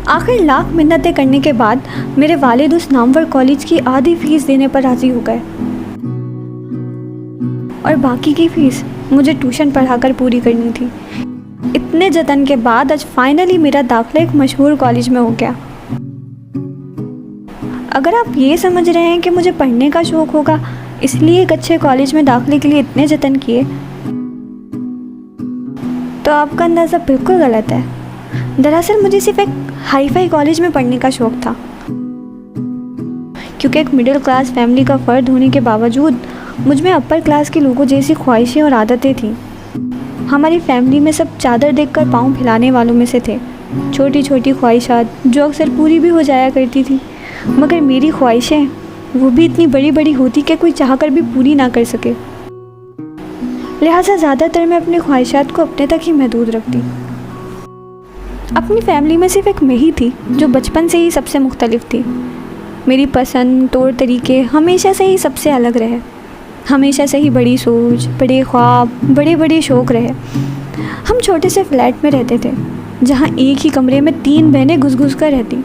आखिर लाख मिन्नतें करने के बाद मेरे वालिद उस नामवर कॉलेज की आधी फीस देने पर राज़ी हो गए और बाकी की फ़ीस मुझे ट्यूशन पढ़ाकर पूरी करनी थी। इतने जतन के बाद आज फाइनली मेरा दाखिला एक मशहूर कॉलेज में हो गया। अगर आप ये समझ रहे हैं कि मुझे पढ़ने का शौक़ होगा इसलिए एक अच्छे कॉलेज में दाखिले के लिए इतने जतन किए, तो आपका अंदाज़ा बिल्कुल गलत है। दरअसल मुझे सिर्फ एक हाई फाई कॉलेज में पढ़ने का शौक़ था, क्योंकि एक मिडिल क्लास फैमिली का फ़र्द होने के बावजूद मुझ में अपर क्लास के लोगों जैसी ख्वाहिशें और आदतें थीं। हमारी फैमिली में सब चादर देखकर पाँव फैलाने वालों में से थे। छोटी छोटी ख्वाहिशात जो अक्सर पूरी भी हो जाया करती थी, मगर मेरी ख्वाहिशें वो भी इतनी बड़ी बड़ी होती कि कोई चाहकर भी पूरी ना कर सके। लिहाजा ज़्यादातर मैं अपनी ख्वाहिशात को अपने तक ही महदूद रखती। अपनी फैमिली में सिर्फ एक मैं ही थी जो बचपन से ही सबसे मुख्तलिफ थी। मेरी पसंद तौर तरीके हमेशा से ही सबसे अलग रहे। हमेशा से ही बड़ी सोच, बड़े ख्वाब, बड़े बड़े शौक़ रहे। हम छोटे से फ्लैट में रहते थे जहाँ एक ही कमरे में 3 बहनें घुस घुस कर रहती,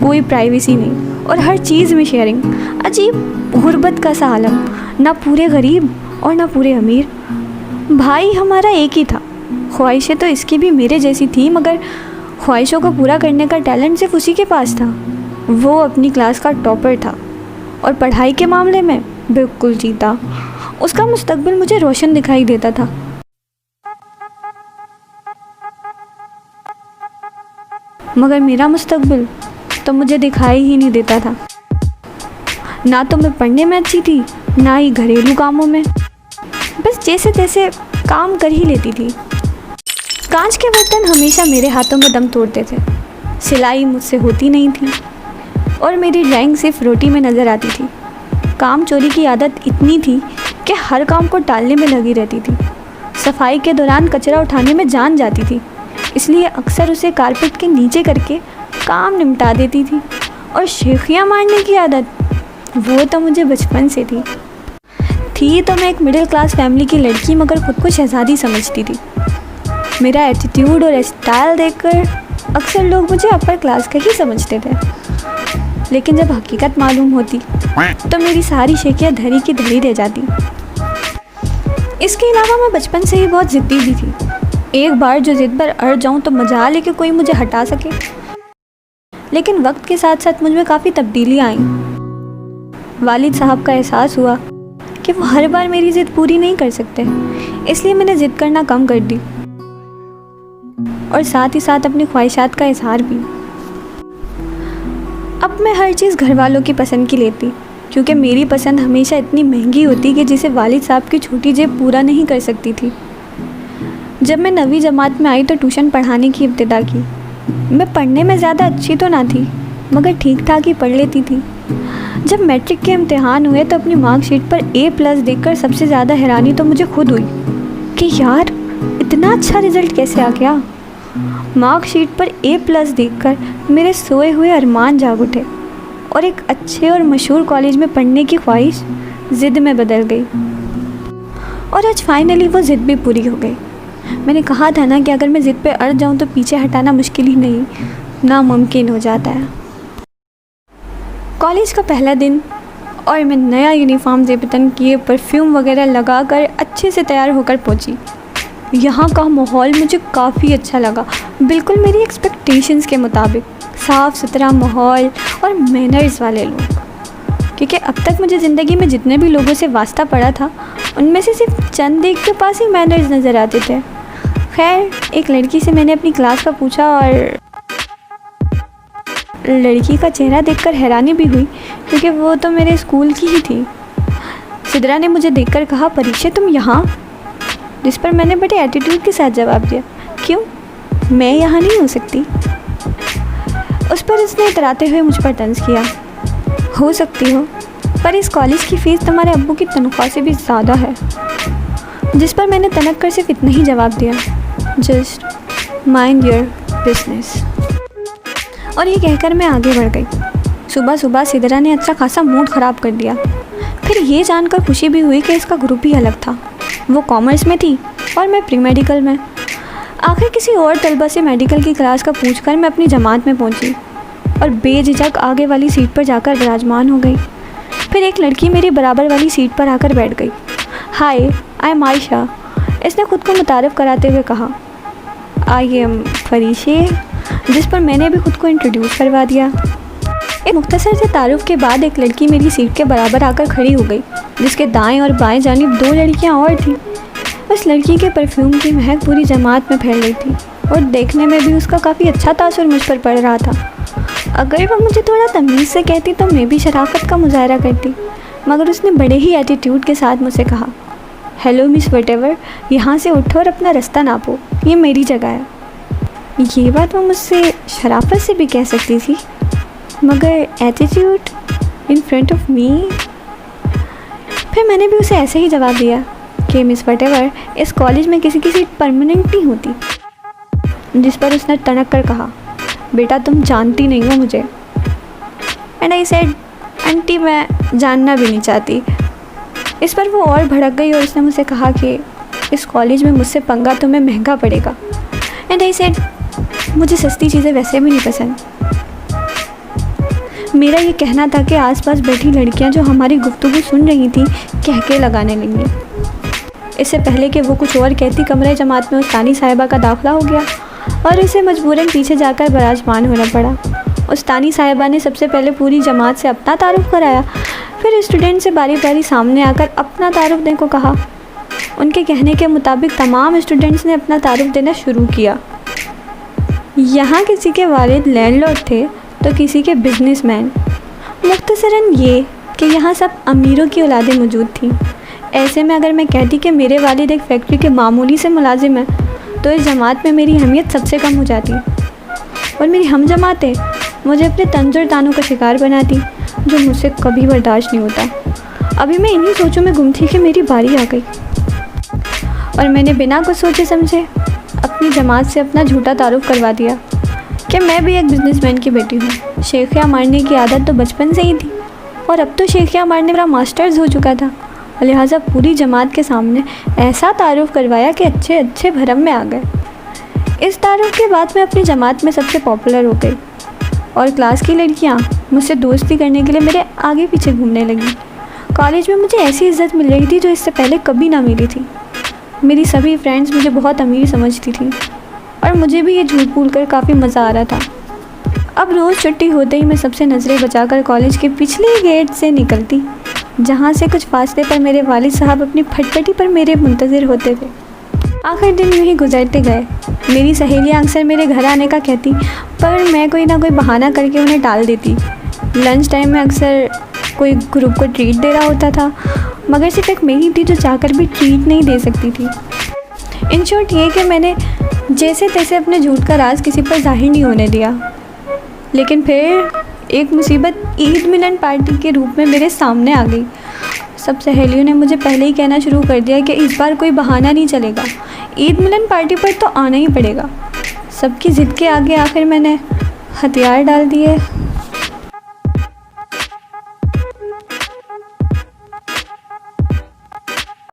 कोई प्राइवेसी नहीं और हर चीज़ में शेयरिंग। अजीब गुर्बत का सा आलम, ना पूरे गरीब और ना पूरे अमीर। भाई हमारा एक ही था। ख्वाहिशें तो इसकी भी मेरे जैसी थी, मगर ख्वाहिशों को पूरा करने का टैलेंट सिर्फ उसी के पास था। वो अपनी क्लास का टॉपर था और पढ़ाई के मामले में बिल्कुल जीता। उसका मुस्तकबिल मुझे रोशन दिखाई देता था। मगर मेरा मुस्तकबिल तो मुझे दिखाई ही नहीं देता था। ना तो मैं पढ़ने में अच्छी थी, ना ही घरेलू कामों में। बस जैसे तैसे काम कर ही लेती थी। कांच के बर्तन हमेशा मेरे हाथों में दम तोड़ते थे। सिलाई मुझसे होती नहीं थी और मेरी ड्राइंग सिर्फ रोटी में नज़र आती थी। काम चोरी की आदत इतनी थी कि हर काम को टालने में लगी रहती थी। सफाई के दौरान कचरा उठाने में जान जाती थी, इसलिए अक्सर उसे कारपेट के नीचे करके काम निपटा देती थी। और शेखियाँ मारने की आदत वो तो मुझे बचपन से थी। तो मैं एक मिडिल क्लास फैमिली की लड़की, मगर खुद को शहज़ादी समझती थी। मेरा एटीट्यूड और स्टाइल देखकर अक्सर लोग मुझे अपर क्लास का ही समझते थे, लेकिन जब हकीकत मालूम होती तो मेरी सारी शेखियाँ धरी की धरी रह जाती। इसके अलावा मैं बचपन से ही बहुत ज़िद्दी भी थी। एक बार जो ज़िद पर अड़ जाऊँ तो मजाल है कि कोई मुझे हटा सके। लेकिन वक्त के साथ साथ मुझ में काफ़ी तब्दीलियाँ आईं। वालिद साहब का एहसास हुआ कि वो हर बार मेरी ज़िद पूरी नहीं कर सकते, इसलिए मैंने ज़िद करना कम कर दी और साथ ही साथ अपनी ख्वाहिशात का इजहार भी। अब मैं हर चीज़ घर वालों की पसंद की लेती, क्योंकि मेरी पसंद हमेशा इतनी महंगी होती कि जिसे वालिद साहब की छोटी जेब पूरा नहीं कर सकती थी। जब मैं 9वीं जमात में आई तो ट्यूशन पढ़ाने की इब्तिदा की। मैं पढ़ने में ज़्यादा अच्छी तो ना थी, मगर ठीक ठाक ही पढ़ लेती थी। जब मैट्रिक के इम्तिहान हुए तो अपनी मार्कशीट पर A+ देखकर सबसे ज़्यादा हैरानी तो मुझे खुद हुई कि यार इतना अच्छा रिज़ल्ट कैसे आ गया। मार्कशीट पर A+ देखकर मेरे सोए हुए अरमान जाग उठे और एक अच्छे और मशहूर कॉलेज में पढ़ने की ख्वाहिश ज़िद में बदल गई। और आज फाइनली वो ज़िद भी पूरी हो गई। मैंने कहा था ना कि अगर मैं ज़िद पे अड़ जाऊँ तो पीछे हटाना मुश्किल ही नहीं, नामुमकिन हो जाता है। कॉलेज का पहला दिन और मैं नया यूनिफॉर्म ज़ेबतन किए, परफ्यूम वगैरह लगाकर अच्छे से तैयार होकर पहुंची। यहाँ का माहौल मुझे काफ़ी अच्छा लगा, बिल्कुल मेरी एक्सपेक्टेशंस के मुताबिक। साफ़ सुथरा माहौल और मैनर्स वाले लोग, क्योंकि अब तक मुझे ज़िंदगी में जितने भी लोगों से वास्ता पड़ा था उनमें से सिर्फ चंद एक के पास ही मैनर्स नज़र आते थे। खैर, एक लड़की से मैंने अपनी क्लास का पूछा और लड़की का चेहरा देखकर हैरानी भी हुई, क्योंकि वो तो मेरे स्कूल की ही थी। सिदरा ने मुझे देखकर कहा, परीक्षा तुम यहाँ? जिस पर मैंने बड़े एटीट्यूड के साथ जवाब दिया, क्यों, मैं यहाँ नहीं हो सकती? उस पर उसने इतराते हुए मुझ पर तंज किया, हो सकती हो, पर इस कॉलेज की फ़ीस तुम्हारे अब्बू की तनख्वाह से भी ज़्यादा है। जिस पर मैंने तनक कर सिर्फ इतना ही जवाब दिया, जस्ट माइंड योर बिजनेस। और ये कहकर मैं आगे बढ़ गई। सुबह सुबह सिदरा ने अच्छा खासा मूड ख़राब कर दिया। फिर ये जानकर खुशी भी हुई कि इसका ग्रुप ही अलग था। वो कॉमर्स में थी और मैं प्री मेडिकल में। आखिर किसी और तलबा से मेडिकल की क्लास का पूछकर मैं अपनी जमात में पहुंची। और बेझिझक आगे वाली सीट पर जाकर विराजमान हो गई। फिर एक लड़की मेरी बराबर वाली सीट पर आकर बैठ गई। हाय, आई एम आयशा, इसने खुद को मुतारिफ़ कराते हुए कहा। आई एम फरीशे, जिस पर मैंने भी खुद को इंट्रोड्यूस करवा दिया। एक मुख्तसर से तारुफ के बाद एक लड़की मेरी सीट के बराबर आकर खड़ी हो गई, जिसके दाएं और बाएं जानिब 2 लड़कियां और थीं। उस लड़की के परफ्यूम की महक पूरी जमात में फैल रही थी और देखने में भी उसका काफ़ी अच्छा तासुर मुझ पर पड़ रहा था। अगर वह मुझे थोड़ा तमीज़ से कहती तो मैं भी शराफत का मुजाहरा करती, मगर उसने बड़े ही एटीट्यूड के साथ मुझसे कहा, हेलो मिस वटेवर, यहाँ से उठो और अपना रास्ता नापो, ये मेरी जगह है। ये बात वो मुझसे शराफत से भी कह सकती थी, मगर attitude in front of me. फिर मैंने भी उसे ऐसे ही जवाब दिया कि मिस वटेवर, इस कॉलेज में किसी की सीट परमानेंट नहीं होती। जिस पर उसने तनक कर कहा, बेटा तुम जानती नहीं हो मुझे। एंड आई सेड, आंटी मैं जानना भी नहीं चाहती। इस पर वो और भड़क गई और उसने मुझसे कहा कि इस कॉलेज में मुझसे पंगा तुम्हें महंगा पड़ेगा। एंड आई सेड, मुझे सस्ती चीज़ें वैसे भी नहीं पसंद। मेरा ये कहना था कि आसपास बैठी लड़कियां जो हमारी गुफ्तगू सुन रही थीं कह के लगाने लगी। इससे पहले कि वो कुछ और कहती, कमरे जमात में उस्तानी साहिबा का दाखिला हो गया और उसे मजबूरन पीछे जाकर विराजमान होना पड़ा। उस्तानी साहिबा ने सबसे पहले पूरी जमात से अपना तारुफ कराया, फिर स्टूडेंट से बारी बारी सामने आकर अपना तारुफ देने को कहा। उनके कहने के मुताबिक तमाम स्टूडेंट्स ने अपना तारुफ देना शुरू किया। यहाँ किसी के वालिद लैंडलॉर्ड थे तो किसी के बिजनेसमैन। मुख्तसरन ये कि यहाँ सब अमीरों की औलादें मौजूद थीं। ऐसे में अगर मैं कहती कि मेरे वालिद एक फैक्ट्री के मामूली से मुलाजिम हैं तो इस जमात में मेरी अहमियत सबसे कम हो जाती और मेरी हम जमातें मुझे अपने तंजर तानों का शिकार बनाती, जो मुझसे कभी बर्दाश्त नहीं होता। अभी मैं इन्हीं सोचों में गुम थी कि मेरी बारी आ गई और मैंने बिना कुछ सोचे समझे अपनी जमात से अपना झूठा तारुफ करवा दिया कि मैं भी एक बिजनेसमैन की बेटी हूँ। शेखिया मारने की आदत तो बचपन से ही थी और अब तो शेखिया मारने मेरा मास्टर्स हो चुका था। लिहाजा पूरी जमात के सामने ऐसा तारुफ करवाया कि अच्छे अच्छे भरम में आ गए। इस तारुफ के बाद मैं अपनी जमात में सबसे पॉपुलर हो गई और क्लास की लड़कियाँ मुझसे दोस्ती करने के लिए मेरे आगे पीछे घूमने लगी। कॉलेज में मुझे ऐसी इज्जत मिल रही थी जो इससे पहले कभी ना मिली थी। मेरी सभी फ्रेंड्स मुझे बहुत अमीर समझती थी और मुझे भी ये झूठ बोल कर काफ़ी मज़ा आ रहा था। अब रोज़ छुट्टी होते ही मैं सबसे नज़रें बचाकर कॉलेज के पिछले गेट से निकलती, जहाँ से कुछ फासले पर मेरे वालिद साहब अपनी फटफटी पर मेरे मुंतज़िर होते थे। आखिर दिन यूँ ही गुजरते गए। मेरी सहेलियाँ अक्सर मेरे घर आने का कहती, पर मैं कोई ना कोई बहाना करके उन्हें टाल देती। लंच टाइम में अक्सर कोई ग्रुप को ट्रीट दे रहा होता था, मगर सिर्फ एक मैं ही थी जो चाहकर भी ट्रीट नहीं दे सकती थी। इन शॉर्ट ये कि मैंने जैसे तैसे अपने झूठ का राज किसी पर जाहिर नहीं होने दिया। लेकिन फिर एक मुसीबत ईद मिलन पार्टी के रूप में मेरे सामने आ गई। सब सहेलियों ने मुझे पहले ही कहना शुरू कर दिया कि इस बार कोई बहाना नहीं चलेगा, ईद मिलन पार्टी पर तो आना ही पड़ेगा। सबकी ज़िद के आगे आखिर मैंने हथियार डाल दिए